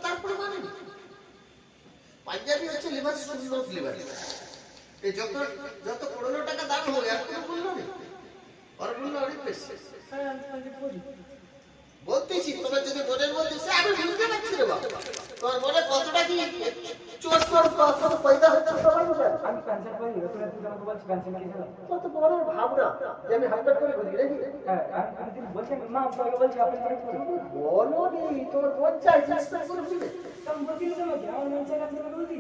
তারপরে মানে পাঞ্জাবি হচ্ছে লিভার সুন্দর লিভার। এই যত যত করোনা টাকা দাম হবে আর কোনো মূল্য নেই, আর মূল্য অনেক বেশি। বলতেছি তোমার যদি মনের মধ্যে সে আমি বুঝতে পারছি রে বাবা, তোমার মনে কতটা কি চোর চোর কত পয়দা হচ্ছে সবাই বুঝে। আমি ক্যান্সার করি তোরা তুই আমাকে বলছিস ক্যান্সার কি জানো কত বড় ভাবনা যে আমি হামলা করে বুঝি নাকি। হ্যাঁ আমি বলছি মা আমাকে বলছি আপনি করে বলো নি তোর মন চাই চেষ্টা করে বুঝে তুমি বলছি তোমাকে আমার মন চাই আপনি করে বলছি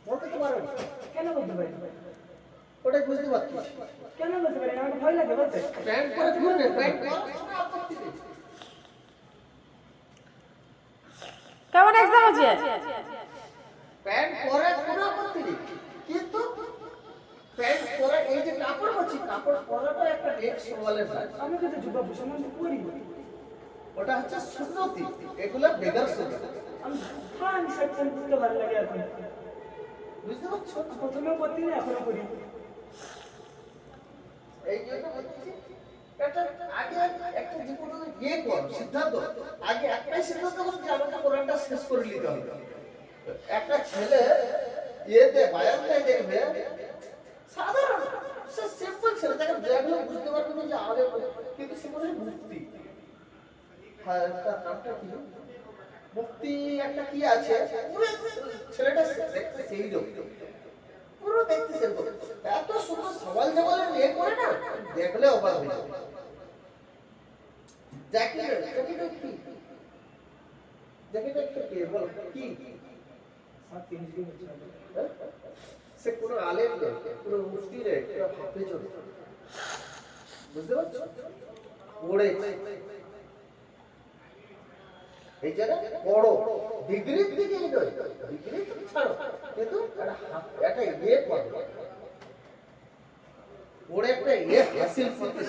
বলতে তো পারো কেন বলতে পারি ওটাই বুঝতে পারছি কেন বলতে পারি আমার ভয় লাগে বলতে প্যান্ট পরে ঘুরবে প্যান্ট পরে আপত্তি নেই। কেমন এক্সাম হচ্ছে? প্যান্ট পরে কোনো আপত্তি নেই, কিন্তু প্যান্ট পরে এই যে কাপড় পরছি কাপড় পরাটা একটা নেক্সট সওয়ালের কাজ। আমি কিন্তু যুবা ভূষণ করি ওটা হচ্ছে সুন্নতি, এগুলো বেগার সুন্নাত। আমি হ্যাঁ আমি সেকশন বুঝতে ভালো লাগে এখন বুঝতে পারছো প্রথমে করতে না এখনো করি এই জন্য বলছি এটা আগে একটা জীবনে ইয়ে কর সিদ্ধান্ত আগে একটাই সিদ্ধান্ত করো যে আমাকে কোরআনটা শেষ করে নিতে হবে। একটা ছেলে ইয়েতে বায়ান দেয় দেখবে সাধারণ সে সিম্পল ছেলে তাকে দেখলে বুঝতে পারবে না যে আমাদের কিন্তু সে বলে মুক্তি। হ্যাঁ তার নামটা কি মুক্তি একটা কি আছে পুরো ছেলেটা দেখতে সেই লোক পুরো দেখতে সেরকম এত সুন্দর সওয়াল জবালে নিয়ে করে না দেখলে অবাক হয়ে যাবে। জ্যাকেট কি জ্যাকেট একটা কে বল কি সে কোনো আলেম নেই কোনো মুফতি নেই কোনো হাফেজ নেই বুঝতে পারছো পড়ে এই জায়গা বড় ডিগ্রির দিকে নয় ডিগ্রি তো ছাড়ো কিন্তু একটা ইয়ে পড়ে একটা ইয়ে হাসিল করতে